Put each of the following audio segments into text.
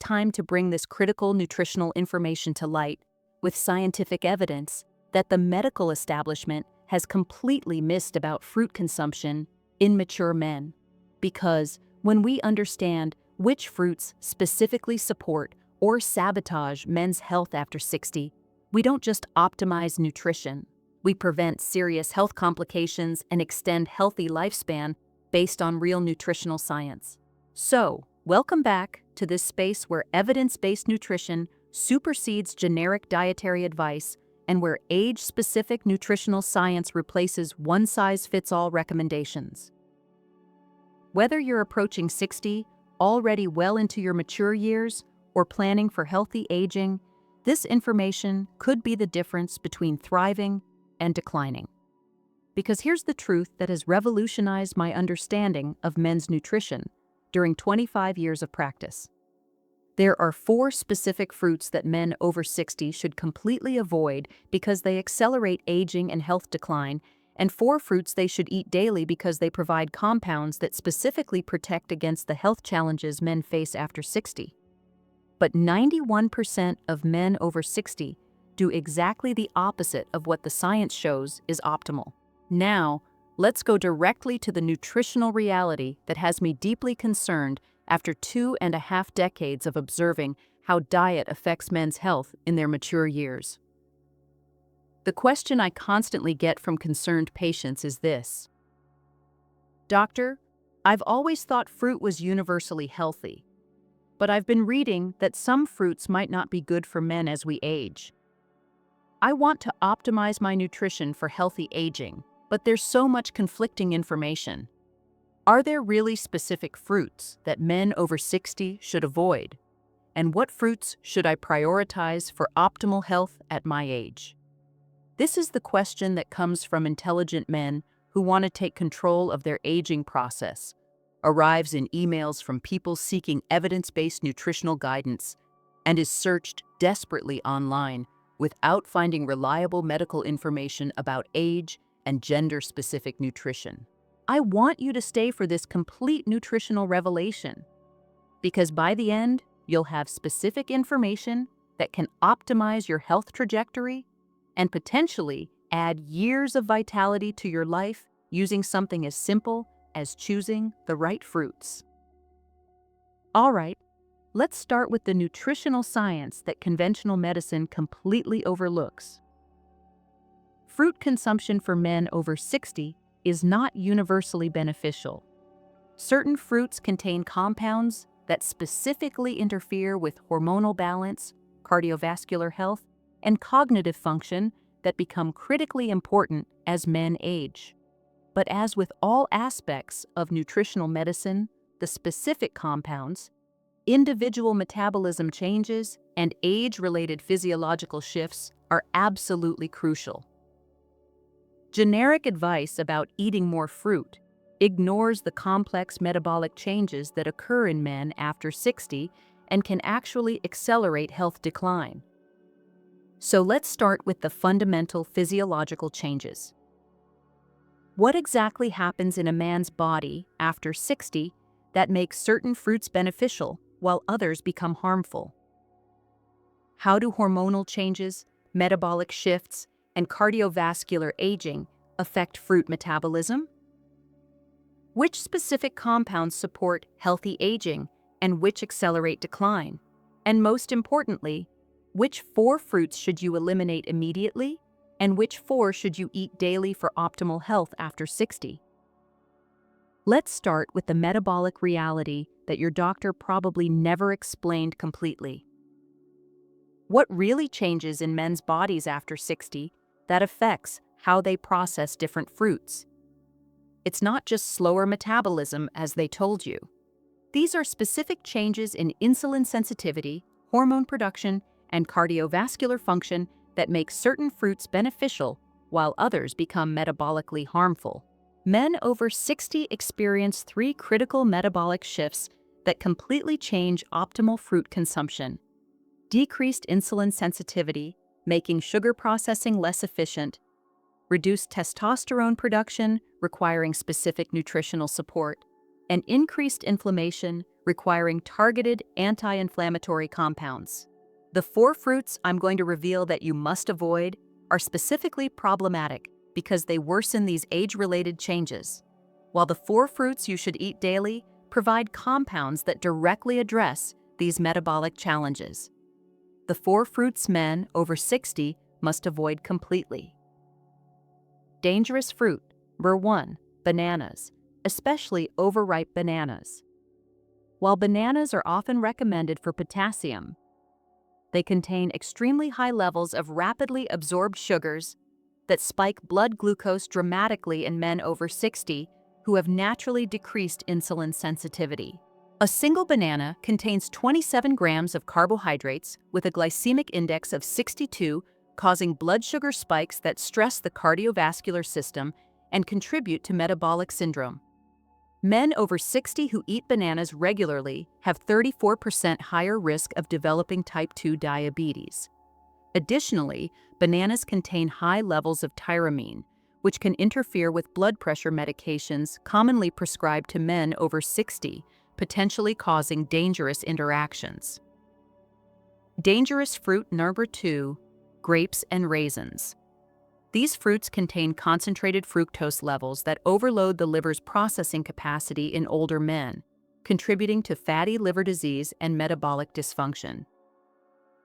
time to bring this critical nutritional information to light with scientific evidence that the medical establishment has completely missed about fruit consumption in mature men. Because when we understand which fruits specifically support or sabotage men's health after 60, we don't just optimize nutrition. We prevent serious health complications and extend healthy lifespan based on real nutritional science. So, welcome back to this space where evidence-based nutrition supersedes generic dietary advice and where age-specific nutritional science replaces one-size-fits-all recommendations. Whether you're approaching 60, already well into your mature years, or planning for healthy aging, this information could be the difference between thriving and declining. Because here's the truth that has revolutionized my understanding of men's nutrition during 25 years of practice. There are 4 specific fruits that men over 60 should completely avoid because they accelerate aging and health decline, and 4 fruits they should eat daily because they provide compounds that specifically protect against the health challenges men face after 60. But 91% of men over 60 do exactly the opposite of what the science shows is optimal. Now, let's go directly to the nutritional reality that has me deeply concerned after 2.5 decades of observing how diet affects men's health in their mature years. The question I constantly get from concerned patients is this: "Doctor, I've always thought fruit was universally healthy, but I've been reading that some fruits might not be good for men as we age. I want to optimize my nutrition for healthy aging, but there's so much conflicting information. Are there really specific fruits that men over 60 should avoid? And what fruits should I prioritize for optimal health at my age?" This is the question that comes from intelligent men who want to take control of their aging process, arrives in emails from people seeking evidence-based nutritional guidance, and is searched desperately online without finding reliable medical information about age and gender-specific nutrition. I want you to stay for this complete nutritional revelation, because by the end, you'll have specific information that can optimize your health trajectory and potentially add years of vitality to your life using something as simple as choosing the right fruits. All right, let's start with the nutritional science that conventional medicine completely overlooks. Fruit consumption for men over 60 is not universally beneficial. Certain fruits contain compounds that specifically interfere with hormonal balance, cardiovascular health, and cognitive function that become critically important as men age. But as with all aspects of nutritional medicine, the specific compounds, individual metabolism changes, and age-related physiological shifts are absolutely crucial. Generic advice about eating more fruit ignores the complex metabolic changes that occur in men after 60 and can actually accelerate health decline. So let's start with the fundamental physiological changes. What exactly happens in a man's body after 60 that makes certain fruits beneficial while others become harmful? How do hormonal changes, metabolic shifts, and cardiovascular aging affect fruit metabolism? Which specific compounds support healthy aging and which accelerate decline? And most importantly, which 4 fruits should you eliminate immediately and which 4 should you eat daily for optimal health after 60? Let's start with the metabolic reality that your doctor probably never explained completely. What really changes in men's bodies after 60 that affects how they process different fruits? It's not just slower metabolism, as they told you. These are specific changes in insulin sensitivity, hormone production, and cardiovascular function that make certain fruits beneficial while others become metabolically harmful. Men over 60 experience 3 critical metabolic shifts that completely change optimal fruit consumption. Decreased insulin sensitivity, making sugar processing less efficient, reduced testosterone production, requiring specific nutritional support, and increased inflammation requiring targeted anti-inflammatory compounds. The 4 fruits I'm going to reveal that you must avoid are specifically problematic because they worsen these age-related changes, while the 4 fruits you should eat daily provide compounds that directly address these metabolic challenges. The 4 fruits men over 60 must avoid completely. Dangerous fruit. Number 1. Bananas, especially overripe bananas. While bananas are often recommended for potassium, they contain extremely high levels of rapidly absorbed sugars that spike blood glucose dramatically in men over 60 who have naturally decreased insulin sensitivity. A single banana contains 27 grams of carbohydrates with a glycemic index of 62, causing blood sugar spikes that stress the cardiovascular system and contribute to metabolic syndrome. Men over 60 who eat bananas regularly have 34% higher risk of developing type 2 diabetes. Additionally, bananas contain high levels of tyramine, which can interfere with blood pressure medications commonly prescribed to men over 60, potentially causing dangerous interactions. Dangerous fruit number 2, grapes and raisins. These fruits contain concentrated fructose levels that overload the liver's processing capacity in older men, contributing to fatty liver disease and metabolic dysfunction.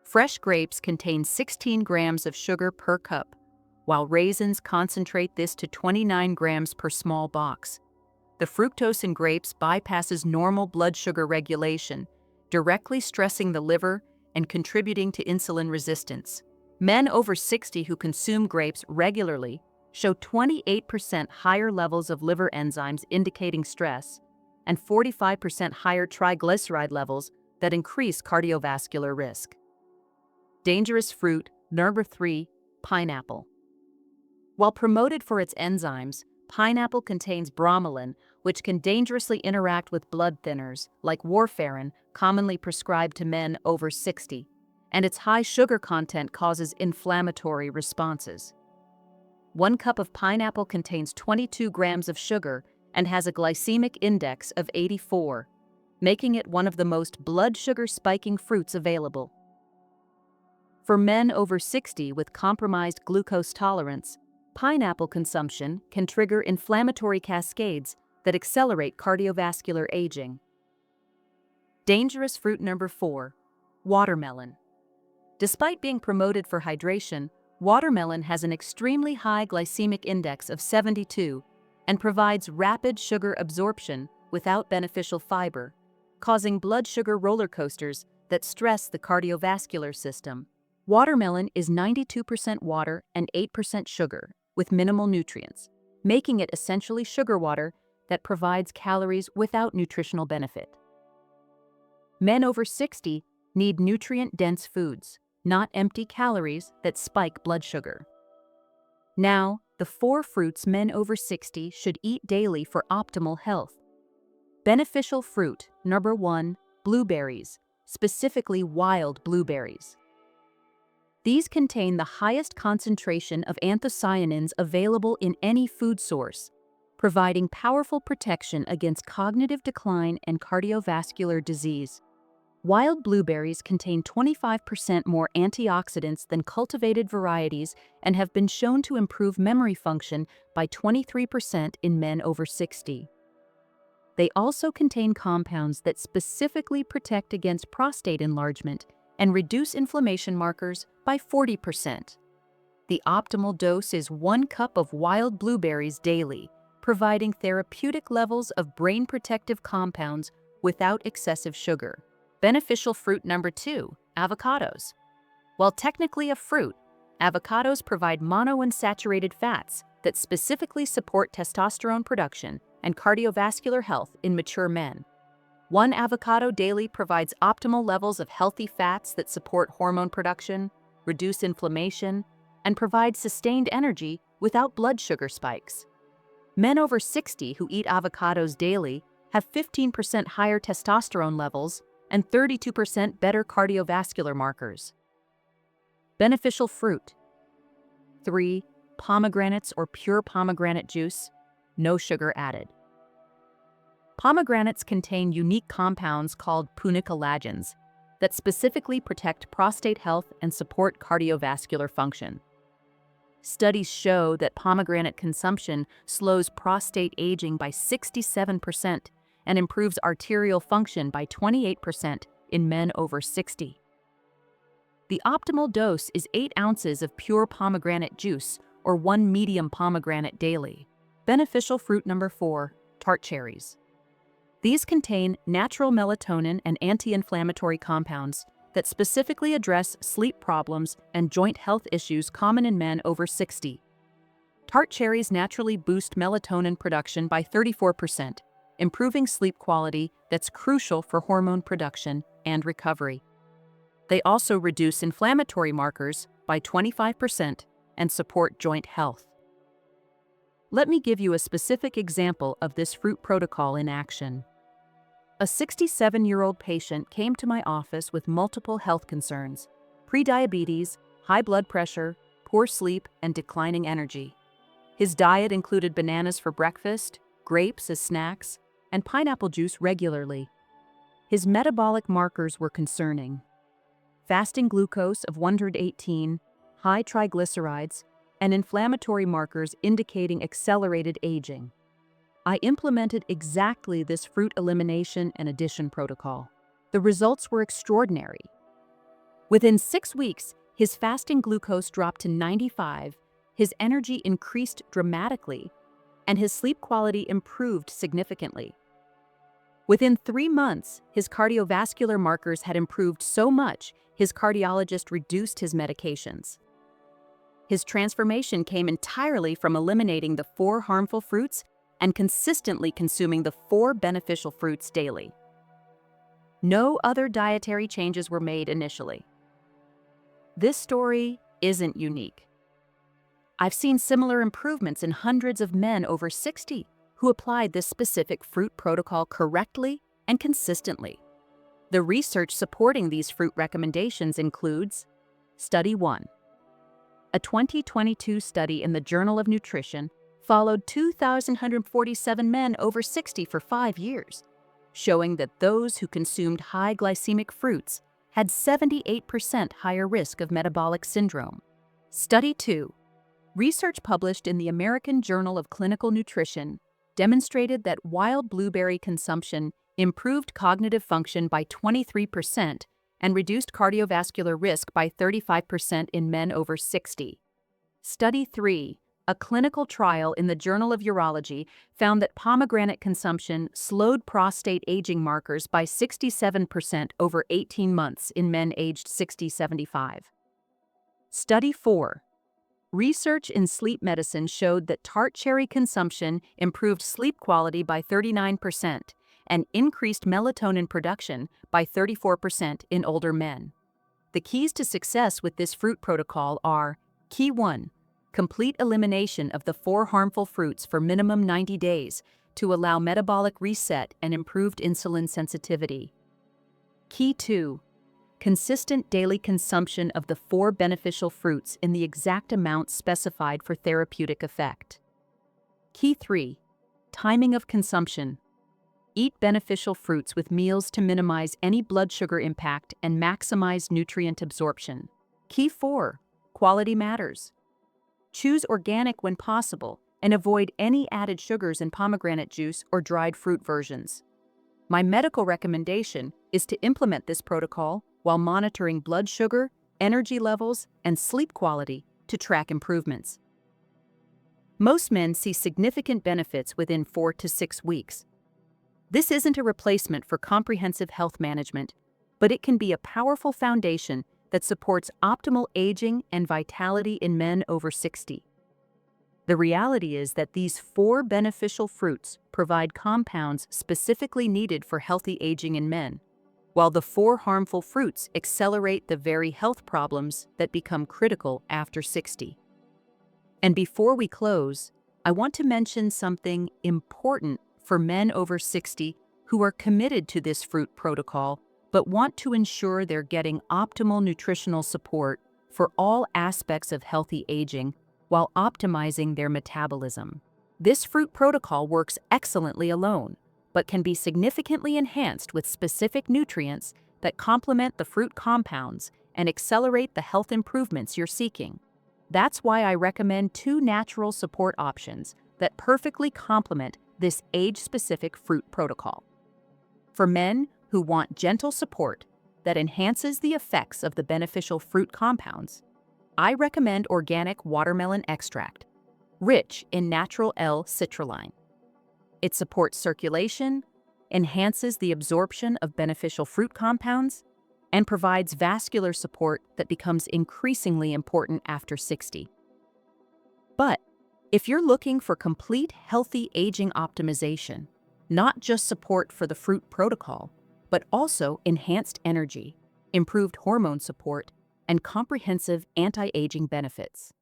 Fresh grapes contain 16 grams of sugar per cup, while raisins concentrate this to 29 grams per small box. The fructose in grapes bypasses normal blood sugar regulation, directly stressing the liver and contributing to insulin resistance. Men over 60 who consume grapes regularly show 28% higher levels of liver enzymes indicating stress and 45% higher triglyceride levels that increase cardiovascular risk. Dangerous fruit number 3, pineapple. While promoted for its enzymes, pineapple contains bromelain, which can dangerously interact with blood thinners like warfarin, commonly prescribed to men over 60. And its high sugar content causes inflammatory responses. 1 cup of pineapple contains 22 grams of sugar and has a glycemic index of 84, making it one of the most blood sugar spiking fruits available. For men over 60 with compromised glucose tolerance, pineapple consumption can trigger inflammatory cascades that accelerate cardiovascular aging. Dangerous fruit number 4, watermelon. Despite being promoted for hydration, watermelon has an extremely high glycemic index of 72 and provides rapid sugar absorption without beneficial fiber, causing blood sugar roller coasters that stress the cardiovascular system. Watermelon is 92% water and 8% sugar, with minimal nutrients, making it essentially sugar water that provides calories without nutritional benefit. Men over 60 need nutrient-dense foods, not empty calories that spike blood sugar. Now, the 4 fruits men over 60 should eat daily for optimal health. Beneficial fruit number 1, blueberries, specifically wild blueberries. These contain the highest concentration of anthocyanins available in any food source, providing powerful protection against cognitive decline and cardiovascular disease. Wild blueberries contain 25% more antioxidants than cultivated varieties and have been shown to improve memory function by 23% in men over 60. They also contain compounds that specifically protect against prostate enlargement and reduce inflammation markers by 40%. The optimal dose is 1 cup of wild blueberries daily, providing therapeutic levels of brain protective compounds without excessive sugar. Beneficial fruit number 2, avocados. While technically a fruit, avocados provide monounsaturated fats that specifically support testosterone production and cardiovascular health in mature men. 1 avocado daily provides optimal levels of healthy fats that support hormone production, reduce inflammation, and provide sustained energy without blood sugar spikes. Men over 60 who eat avocados daily have 15% higher testosterone levels and 32% better cardiovascular markers. Beneficial fruit. 3, pomegranates or pure pomegranate juice, no sugar added. Pomegranates contain unique compounds called punicolagens that specifically protect prostate health and support cardiovascular function. Studies show that pomegranate consumption slows prostate aging by 67% and improves arterial function by 28% in men over 60. The optimal dose is 8 ounces of pure pomegranate juice or 1 medium pomegranate daily. Beneficial fruit number 4, tart cherries. These contain natural melatonin and anti-inflammatory compounds that specifically address sleep problems and joint health issues common in men over 60. Tart cherries naturally boost melatonin production by 34%, improving sleep quality that's crucial for hormone production and recovery. They also reduce inflammatory markers by 25% and support joint health. Let me give you a specific example of this fruit protocol in action. A 67-year-old patient came to my office with multiple health concerns: prediabetes, high blood pressure, poor sleep, and declining energy. His diet included bananas for breakfast, grapes as snacks, and pineapple juice regularly. His metabolic markers were concerning: fasting glucose of 118, high triglycerides, and inflammatory markers indicating accelerated aging. I implemented exactly this fruit elimination and addition protocol. The results were extraordinary. Within 6 weeks, his fasting glucose dropped to 95, his energy increased dramatically, and his sleep quality improved significantly. Within 3 months, his cardiovascular markers had improved so much, his cardiologist reduced his medications. His transformation came entirely from eliminating the 4 harmful fruits and consistently consuming the 4 beneficial fruits daily. No other dietary changes were made initially. This story isn't unique. I've seen similar improvements in hundreds of men over 60 who applied this specific fruit protocol correctly and consistently. The research supporting these fruit recommendations includes Study 1. A 2022 study in the Journal of Nutrition followed 2,147 men over 60 for 5 years, showing that those who consumed high glycemic fruits had 78% higher risk of metabolic syndrome. Study 2. Research published in the American Journal of Clinical Nutrition demonstrated that wild blueberry consumption improved cognitive function by 23% and reduced cardiovascular risk by 35% in men over 60. Study 3. A clinical trial in the Journal of Urology found that pomegranate consumption slowed prostate aging markers by 67% over 18 months in men aged 60-75. Study 4. Research in sleep medicine showed that tart cherry consumption improved sleep quality by 39% and increased melatonin production by 34% in older men. The keys to success with this fruit protocol are: Key 1. Complete elimination of the 4 harmful fruits for minimum 90 days to allow metabolic reset and improved insulin sensitivity. Key 2. Consistent daily consumption of the 4 beneficial fruits in the exact amount specified for therapeutic effect. Key 3. Timing of consumption. Eat beneficial fruits with meals to minimize any blood sugar impact and maximize nutrient absorption. Key 4. Quality matters. Choose organic when possible and avoid any added sugars in pomegranate juice or dried fruit versions. My medical recommendation is to implement this protocol while monitoring blood sugar, energy levels, and sleep quality to track improvements. Most men see significant benefits within 4 to 6 weeks. This isn't a replacement for comprehensive health management, but it can be a powerful foundation that supports optimal aging and vitality in men over 60. The reality is that these 4 beneficial fruits provide compounds specifically needed for healthy aging in men, while the 4 harmful fruits accelerate the very health problems that become critical after 60. And before we close, I want to mention something important for men over 60 who are committed to this fruit protocol but want to ensure they're getting optimal nutritional support for all aspects of healthy aging while optimizing their metabolism. This fruit protocol works excellently alone, but can be significantly enhanced with specific nutrients that complement the fruit compounds and accelerate the health improvements you're seeking. That's why I recommend two natural support options that perfectly complement this age-specific fruit protocol. For men who want gentle support that enhances the effects of the beneficial fruit compounds, I recommend organic watermelon extract, rich in natural L-citrulline. It supports circulation, enhances the absorption of beneficial fruit compounds, and provides vascular support that becomes increasingly important after 60. But if you're looking for complete healthy aging optimization, not just support for the fruit protocol, but also enhanced energy, improved hormone support, and comprehensive anti-aging benefits,